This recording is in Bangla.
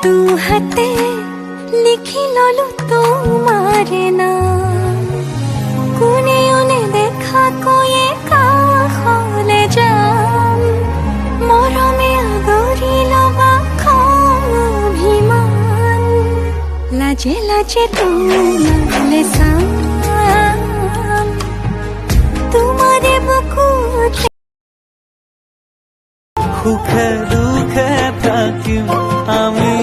তু হাতে লিখি ললো তোমার নাম কোনে ওনে দেখা কয়ে কাষলে যাম মৰমে আদৰি লবা অভিমান লাজে লাজে তোমালে চাম তোমাৰে বুকুত সুখে দুখে থাকিম আমি